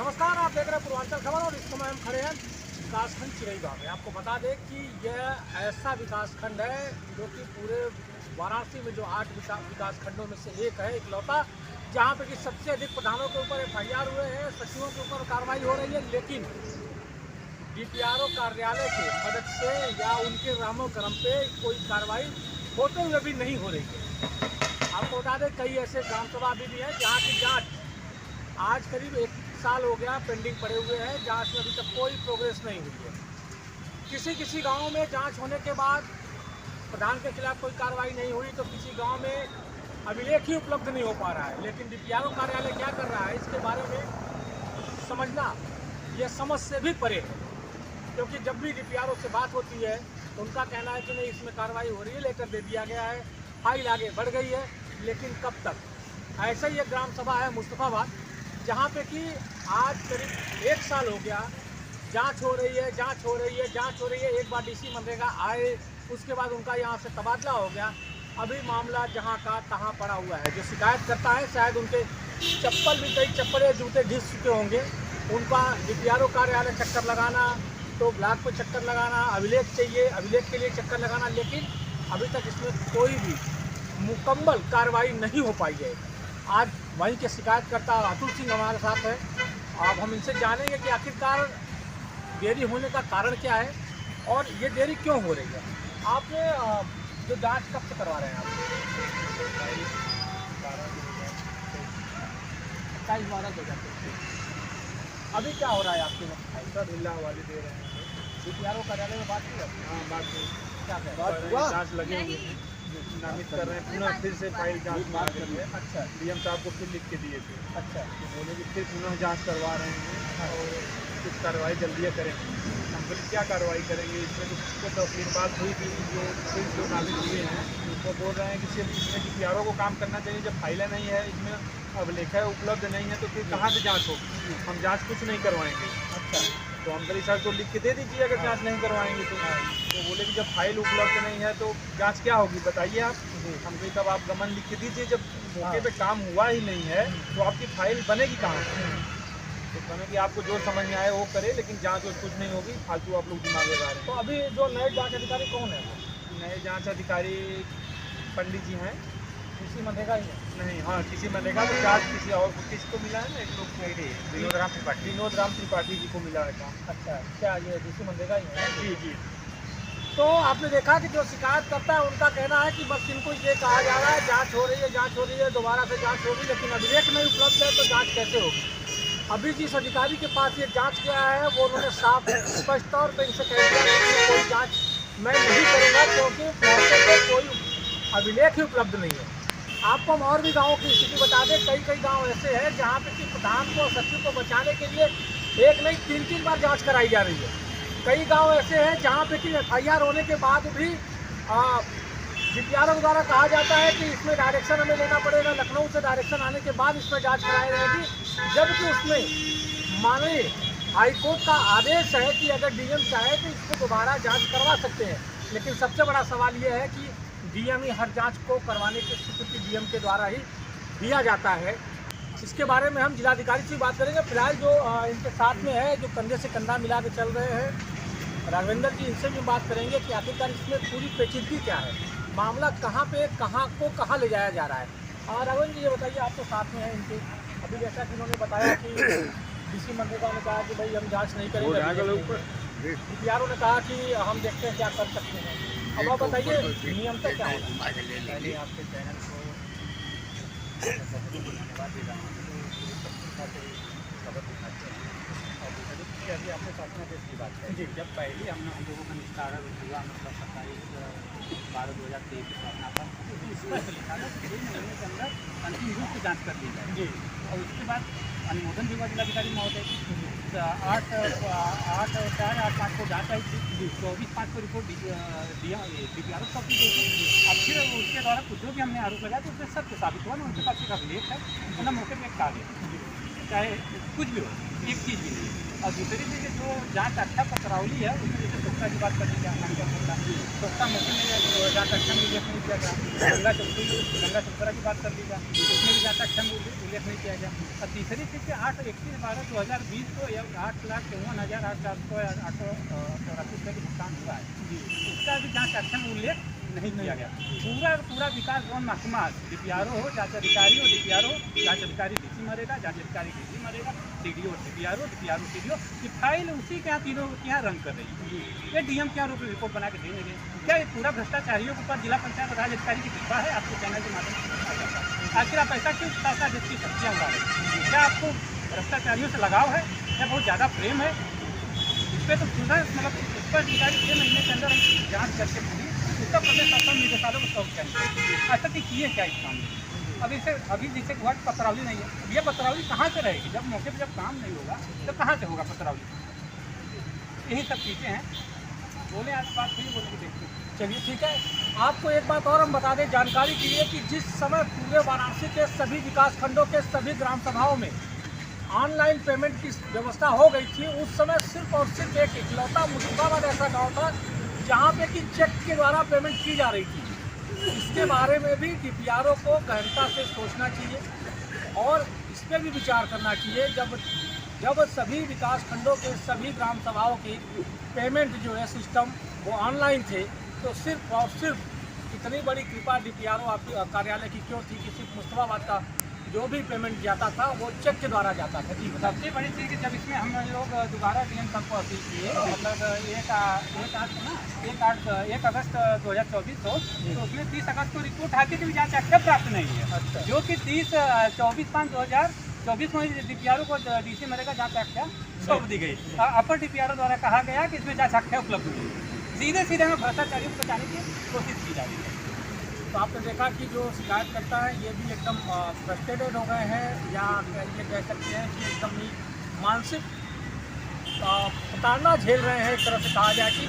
नमस्कार, आप देख रहे हैं पूर्वांचल खबर और इस समय हम खड़े हैं विकासखंड चिरईगांव में। आपको बता दें कि यह ऐसा विकासखंड है जो कि पूरे वाराणसी में जो 8 विकासखंडों में से एक है, इकलौता, जहां पे कि सबसे अधिक प्रधानों के ऊपर FIR हुए हैं, सचिवों के ऊपर कार्रवाई हो रही है, लेकिन DPRO कार्यालय के मदद से या उनके रामो क्रम पे कोई कार्रवाई होते हुए भी नहीं हो रही है। आपको बता दें कई ऐसे ग्राम सभा अभी भी हैं जहाँ की जाँच आज करीब 1 साल हो गया पेंडिंग पड़े हुए हैं, जांच में अभी तक कोई प्रोग्रेस नहीं हुई है। किसी गांव में जांच होने के बाद प्रधान के खिलाफ कोई कार्रवाई नहीं हुई तो किसी गांव में अभिलेख ही उपलब्ध नहीं हो पा रहा है। लेकिन DPRO कार्यालय क्या कर रहा है इसके बारे में समझना यह समझ से भी परे है, क्योंकि जब भी DPRO से बात होती है तो उनका कहना है कि नहीं, इसमें कार्रवाई हो रही है, लेटर दे दिया गया है, फाइल आगे बढ़ गई है, लेकिन कब तक। ऐसा ही एक ग्राम सभा है मुस्तफाबाद, जहाँ पे कि आज करीब 1 साल हो गया, जांच हो रही है, जांच हो रही है, जांच हो रही है। एक बार DC मनरेगा आए, उसके बाद उनका यहाँ से तबादला हो गया, अभी मामला जहाँ का तहाँ पड़ा हुआ है। जो शिकायत करता है शायद उनके चप्पल भी, कई चप्पल या जूते घिस चुके होंगे, उनका DPRO कार्यालय चक्कर लगाना, तो ब्लॉक पर चक्कर लगाना, अभिलेख चाहिए, अभिलेख के लिए चक्कर लगाना, लेकिन अभी तक इसमें कोई भी मुकम्मल कार्रवाई नहीं हो पाई है। आज वहीं के शिकायतकर्ता अतुल सिंह हमारे साथ है। अब हम इनसे जानेंगे कि आखिरकार देरी होने का कारण क्या है और ये देरी क्यों हो रही है। आपने जो जांच कब से करवा रहे हैं आप? 27/12/2023। अभी क्या हो रहा है आपके में? सर ढीला हवाले दे रहे हैं। DPRO कार्यालय में बात की? हाँ, बात हुई। क्या कह बात रहे हुआ, जाँच लगे हुए हैं, नामित कर रहे हैं, पुनः फिर से फाइल जाँच बात कर रहे हैं। अच्छा DM साहब को फिर लिख के दिए थे, अच्छा तो बोले कि फिर पुनः जाँच करवा रहे हैं और कुछ कार्रवाई जल्दी करेंगे। हम बोले क्या कार्रवाई करेंगे, इसमें तो 10 दिन बाद हुई थी। जो नामित हुए हैं वो बोल रहे हैं कि सिर्फ इसमें DPRO को काम करना चाहिए, जब फाइलें नहीं है, इसमें अभिलेख उपलब्ध नहीं है, तो फिर कहाँ से जाँच होगी, हम जाँच कुछ नहीं करवाएंगे। अच्छा तो हम बोले सर को लिख के दे दीजिए अगर जांच नहीं करवाएंगे तो बोले कि जब फाइल उपलब्ध नहीं है तो जांच क्या होगी बताइए आप। हम कहीं तब आप गमन लिख के दीजिए, जब मौके पे काम हुआ ही नहीं है तो आपकी फाइल बनेगी कहाँ से। तो कहने कि आपको जो समझ में आए वो करे, लेकिन जांच और कुछ नहीं होगी, फालतू आप लोग दिमाग लगा रहे हैं। तो अभी जो नए जांच अधिकारी कौन है? नए जाँच अधिकारी पंडित जी हैं। DC मनरेगा ही है? नहीं, हाँ, किसी मनरेगा तो जाँच किसी और किसको मिला है ना, एक लोग विनोद राम त्रिपाठी जी को मिला है काम। अच्छा, क्या ये DC मनरेगा ही है? जी जी। तो आपने देखा कि जो शिकायत करता है उनका कहना है कि बस इनको ये कहा जा रहा है जांच हो रही है, जांच हो रही है, दोबारा से जांच होगी, लेकिन अभिलेख नहीं उपलब्ध है तो जांच कैसे होगी। अभी जिस अधिकारी के पास ये जांच गया है वो उन्होंने साफ स्पष्ट तौर पर इनसे कह दिया कि कोई जाँच मैं नहीं करूँगा, क्योंकि मौके पर कोई अभिलेख ही उपलब्ध नहीं है। आपको हम और भी गाँवों की स्थिति बता दें, कई गाँव ऐसे हैं जहाँ पे कि प्रधान को, सचिव को बचाने के लिए एक नहीं 3-3 बार जांच कराई जा रही है। कई गांव ऐसे हैं जहाँ पे कि FIR होने के बाद भी DPRO द्वारा कहा जाता है कि इसमें डायरेक्शन हमें लेना पड़ेगा, लखनऊ से डायरेक्शन आने के बाद इसमें जाँच कराई जाएगी, जबकि उसमें माननीय हाईकोर्ट का आदेश है कि अगर DM चाहे तो इसको दोबारा जाँच करवा सकते हैं। लेकिन सबसे बड़ा सवाल ये है कि DM ही हर जांच को करवाने की स्वीकृति DM के द्वारा ही दिया जाता है। इसके बारे में हम जिलाधिकारी से बात करेंगे। फिलहाल जो इनके साथ में है, जो कंधे से कंधा मिला के चल रहे हैं, राघवेंद्र जी, इनसे भी बात करेंगे कि आखिरकार इसमें पूरी पेचीदगी क्या है, मामला कहाँ पे कहाँ ले जाया जा रहा है। राघवेंद्र जी, ये बताइए, आप तो साथ में हैं इनके, अभी जैसा कि उन्होंने बताया कि DC मनरेगा ने कहा कि भाई हम जाँच नहीं करेंगे, DPRO ने कहा कि हम देखते हैं क्या कर सकते हैं। अब आप बताइए नियम तक क्या होगा। पहले आपके चैनल को धन्यवाद दे रहा हूँ, खबर दिखाते हैं। और दूसरी चीज़ अभी आपने शासना देश की बात करी, जब पहले हम लोगों का निस्तारण हुआ, मतलब 27/12/2023 को अपना पर स्पष्ट लिखा था 6 महीने के अंदर अंतिम रूप से जाँच कर ली जाए जी। और उसके बाद अनुमोदन भी हुआ जिलाधिकारी महोदय की। 8/4/8/5 को जाँच आई थी, 24/5 को रिपोर्ट DPRO को दी गई थी। अब फिर उसके द्वारा कुछ जो भी हमने आरोप लगाया तो उसमें सत्य साबित हुआ ना, उनके पास एक अभिलेख है, उन्हें मौके पर एक कागज, चाहे कुछ भी हो, एक चीज़ भी नहीं। और दूसरी चीज़ जो जाँच अच्छा पकड़ौली है, उसमें जैसे सोखता की बात कर लीजिए, सोखता मौके में जहाँ तक अच्छा उल्लेख नहीं किया गया। गंगा चौथरा की बात कर लीजिए, उसमें भी जहाँ तक अच्छा उल्लेख नहीं किया गया। और तीसरी चीज़ कि 8/31/12/2020 को 8,54,884 रुपये की भुगतान हुआ है, उसका भी जहाँ सक्षम उल्लेख नहीं किया गया। पूरा विकास जोन महकमा DPRO हो, जांच अधिकारी हो DPRO, जांच अधिकारी DC मरेगा, जांच अधिकारी DC मरेगा, CDO DPRO CDO की फाइल उसी के यहाँ तीनों के यहाँ रंग कर रही है। ये DM के यहाँ रिपोर्ट बना के देंगे। क्या ये पूरा भ्रष्टाचारियों के ऊपर जिला पंचायत राज अधिकारी की कृपा है? आपके चैनल के माध्यम से आखिर आप ऐसा क्यों साथ जिसकी शक्तियाँ उड़ा रहे हैं? क्या आपको भ्रष्टाचारियों से लगाव है या बहुत ज़्यादा प्रेम है? इस पर तो पूरा मतलब इस पर अधिकारी 6 महीने के अंदर जाँच करके पूरी उत्तर प्रदेश शासन निदेशालय को सौंप करेंगे। आज तक किए क्या इस काम में? अभी जैसे हुआ पत्रावली नहीं है, ये पत्रावली कहाँ से रहेगी? जब मौके पर जब काम नहीं होगा तो कहाँ से होगा पत्रावली? यही सब चीज़ें हैं। बोले आज बात नहीं बोलेंगे, देखते हैं। चलिए ठीक है। आपको एक बात और हम बता दें जानकारी के लिए कि जिस समय पूरे वाराणसी के सभी विकास खंडों के सभी ग्राम सभाओं में ऑनलाइन पेमेंट की व्यवस्था हो गई थी, उस समय सिर्फ और सिर्फ एक इकलौता मुस्तफाबाद ऐसा गाँव था जहाँ पे कि चेक के द्वारा पेमेंट की जा रही थी। इसके बारे में भी DPRO को गहनता से सोचना चाहिए और इस पर भी विचार करना चाहिए। जब सभी विकास खंडों के सभी ग्राम सभाओं की पेमेंट जो है सिस्टम वो ऑनलाइन थे, तो सिर्फ और सिर्फ इतनी बड़ी कृपा DPRO आपकी कार्यालय की क्यों थी कि सिर्फ मुस्तफाबाद का जो भी पेमेंट जाता था वो चेक के द्वारा जाता था? जी बता। सबसे बड़ी चीज़ कि जब इसमें हम लोग दोबारा DM साहब को अपील किए, मतलब 1 अगस्त 2024 को, तो उसमें 30 अगस्त को रिपोर्ट आती थी जाँच आख्या प्राप्त नहीं है। अच्छा। जो कि 24/5/2024 में DPRO को DC मरेगा जाँच आख्या सौंप दी गई। अपर DPRO द्वारा कहा गया कि इसमें जाँच आख्या उपलब्ध हुई। सीधे हमें भ्रष्टाचारियों को बचाने की कोशिश की जा रही है। तो आपने देखा कि जो शिकायत करता है ये भी एकदम फ्रस्ट्रेटेड हो गए हैं, या ये कह सकते हैं कि एकदम ही मानसिक प्रताड़ना झेल रहे हैं। एक तरह से कहा जाए कि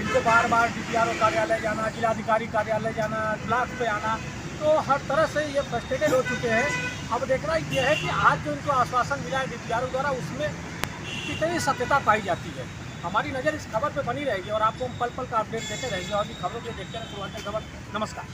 इनको बार बार DPRO कार्यालय जाना, जिलाधिकारी कार्यालय जाना, ब्लॉक पे आना, तो हर तरह से ये फ्रस्ट्रेटेड हो चुके हैं। अब देखना ये है कि आज जो इनको आश्वासन मिला है DPRO द्वारा उसमें कितनी सत्यता पाई जाती है। हमारी नज़र इस खबर पे बनी रहेगी और आपको हम पल पल का अपडेट देते रहेंगे और भी खबरों के देखते रहें पूर्वांचल खबर। नमस्कार।